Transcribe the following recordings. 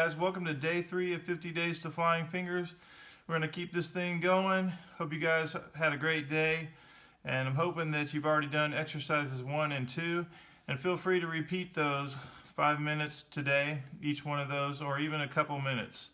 guys, welcome to day 3 of 50 Days to Flying Fingers. We're going to keep this thing going. Hope you guys had a great day, and I'm hoping that you've already done exercises 1 and 2, and feel free to repeat those 5 minutes today, each one of those, or even a couple minutes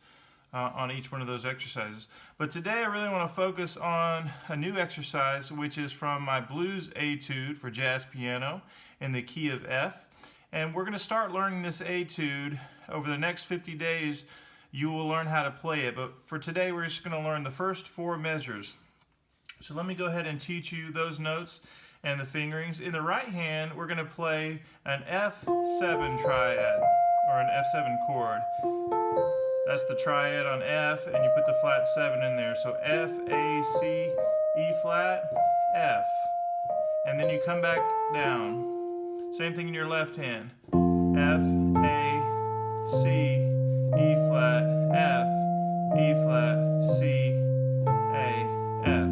on each one of those exercises. But today I really want to focus on a new exercise, which is from my blues etude for jazz piano in the key of F. And we're going to start learning this etude. Over the next 50 days, you will learn how to play it. But for today, we're just going to learn the first 4 measures. So let me go ahead and teach you those notes and the fingerings. In the right hand, we're going to play an F7 triad, or an F7 chord. That's the triad on F, and you put the flat 7 in there. So F, A, C, E flat, F. And then you come back down. Same thing in your left hand. F, A, C, E flat, F, E flat, C, A, F.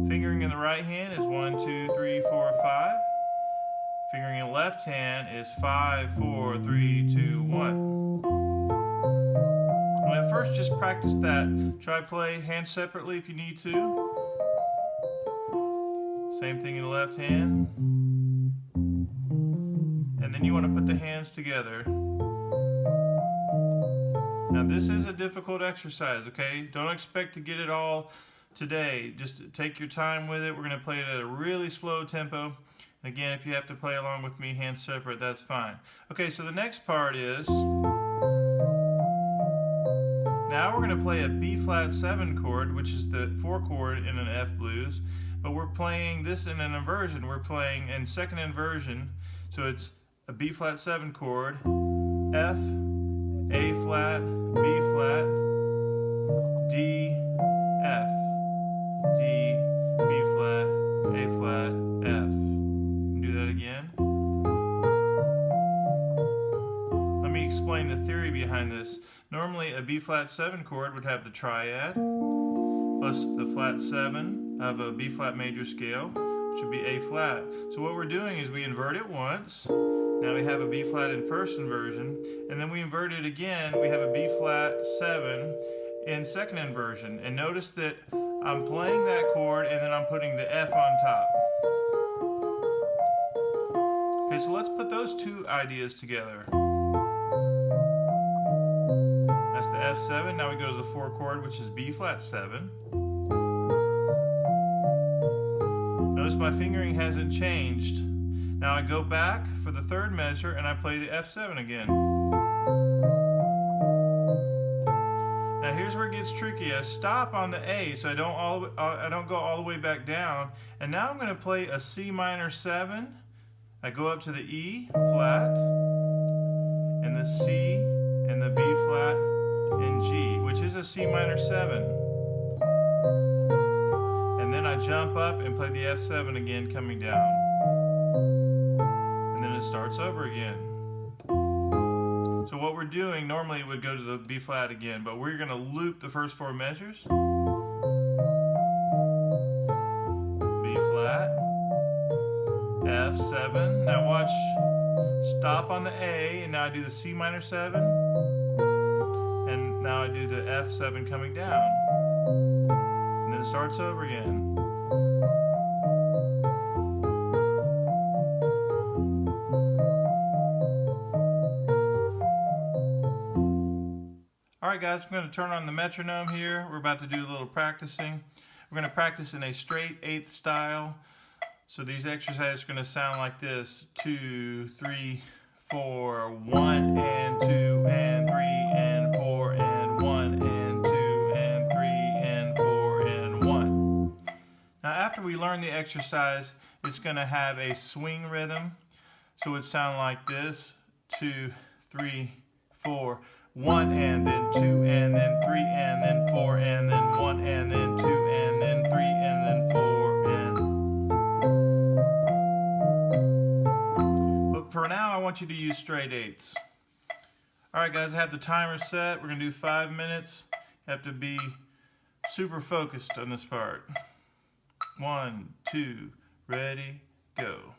Fingering in the right hand is 1, 2, 3, 4, 5. Fingering in the left hand is 5, 4, 3, 2, 1. At first, just practice that. Try play hands separately if you need to. Same thing in the left hand. And then you want to put the hands together. Now this is a difficult exercise, okay? Don't expect to get it all today. Just take your time with it. We're going to play it at a really slow tempo. And again, if you have to play along with me hands separate, that's fine. Okay, so the next part is, now we're going to play a B flat 7 chord, which is the 4 chord in an F blues, but we're playing this in an inversion. We're playing in second inversion, so it's a B flat 7 chord, F, A flat, B flat, D, F, D, B flat, A flat, F. Do that again. Let me explain the theory behind this. Normally a B flat 7 chord would have the triad plus the flat 7 of a B flat major scale, which would be A flat. So what we're doing is we invert it once. Now we have a B flat in first inversion, and then we invert it again. We have a B flat 7 in second inversion. And notice that I'm playing that chord and then I'm putting the F on top. Okay, so let's put those two ideas together. That's the F7. Now we go to the 4 chord, which is B flat 7. Notice my fingering hasn't changed. Now I go back for the 3rd measure and I play the F7 again. Now here's where it gets tricky. I stop on the A, so I don't go all the way back down. And now I'm going to play a C minor 7. I go up to the E flat, and the C, and the B flat, and G, which is a C minor 7. And then I jump up and play the F7 again, coming down. And then it starts over again. So what we're doing, normally it would go to the B flat again, but we're going to loop the first 4 measures. B flat, F7. Now watch, stop on the A, and now I do the C minor 7. And now I do the F7 coming down. And then it starts over again. Alright guys, I'm going to turn on the metronome here. We're about to do a little practicing. We're going to practice in a straight 8th style. So these exercises are going to sound like this. 2, 3, 4, 1 and 2 and 3 and 4 and 1 and 2 and 3 and 4 and 1. Now after we learn the exercise, it's going to have a swing rhythm. So it would sound like this. 2, 3, 4, 1 and then 2 and then 3 and then 4 and then 1 and then 2 and then 3 and then 4 and... But for now I want you to use straight 8ths. Alright guys, I have the timer set. We're going to do 5 minutes. You have to be super focused on this part. 1, 2, ready, go.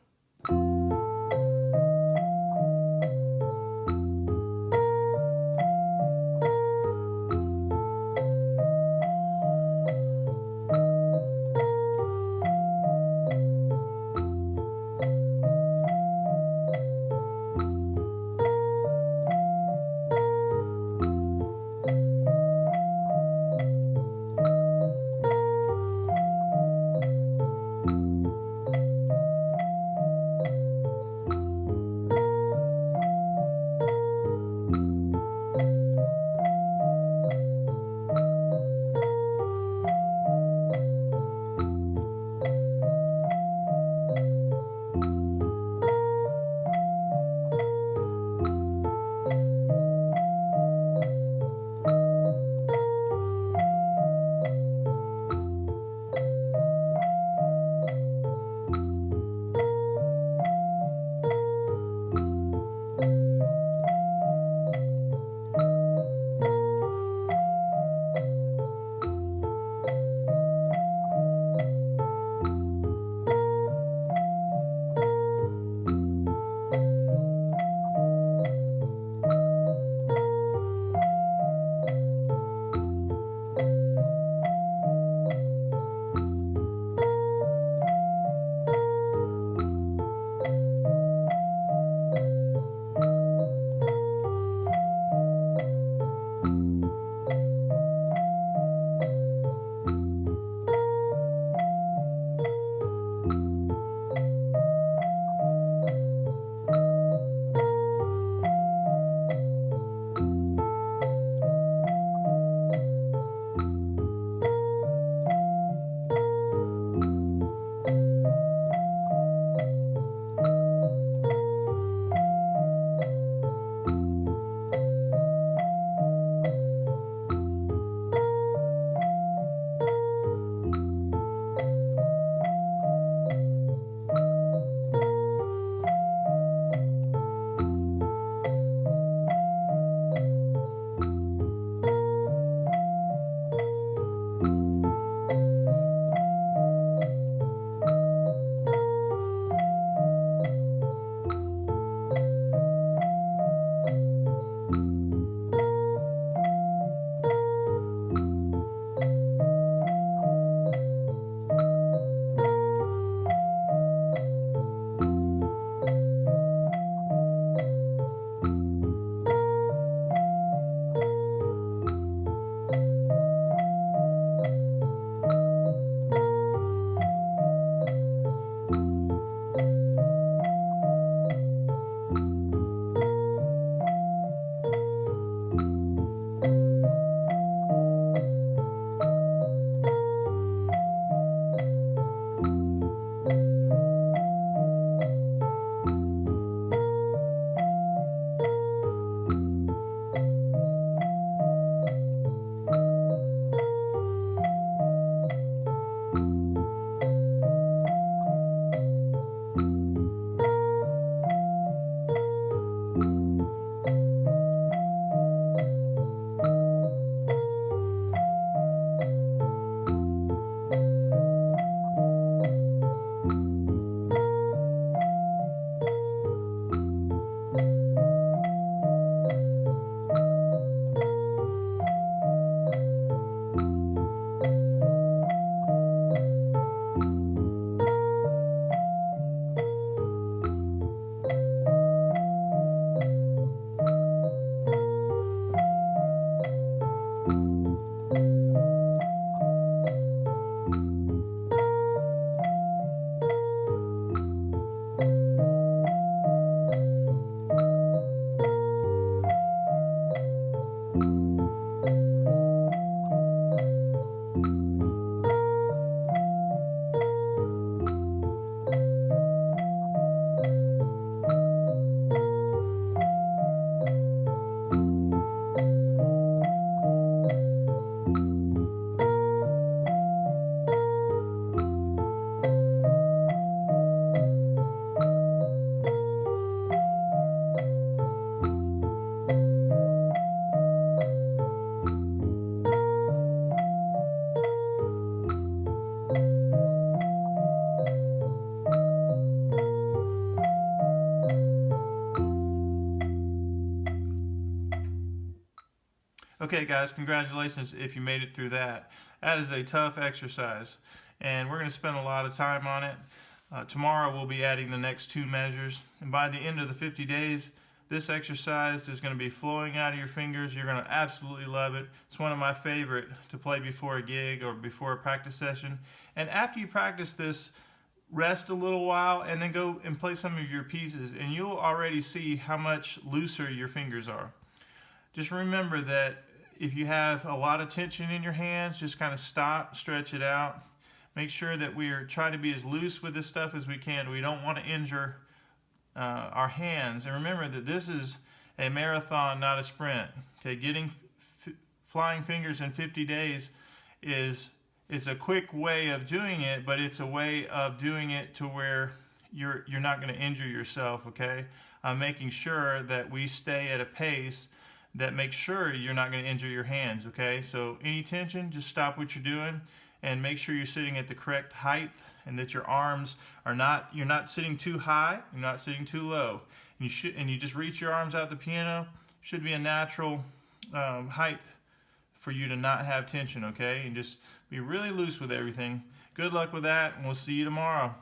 Okay, guys, congratulations if you made it through that. That is a tough exercise, and we're going to spend a lot of time on it. Tomorrow we'll be adding the next two measures, and by the end of the 50 days, this exercise is going to be flowing out of your fingers. You're going to absolutely love it. It's one of my favorite to play before a gig or before a practice session. And after you practice this, rest a little while and then go and play some of your pieces, and you'll already see how much looser your fingers are. Just remember that if you have a lot of tension in your hands, just kind of stop, stretch it out. make sure that we are trying to be as loose with this stuff as we can. We don't want to injure our hands. And remember that this is a marathon, not a sprint. Okay, getting flying fingers in 50 days it's a quick way of doing it, but it's a way of doing it to where you're not going to injure yourself. Okay, making sure that we stay at a pace that makes sure you're not going to injure your hands. Okay, so any tension, just stop what you're doing and make sure you're sitting at the correct height, and that your arms are not, you're not sitting too high, you're not sitting too low. And you just reach your arms out the piano. Should be a natural height for you to not have tension. Okay, and just be really loose with everything. Good luck with that, and we'll see you tomorrow.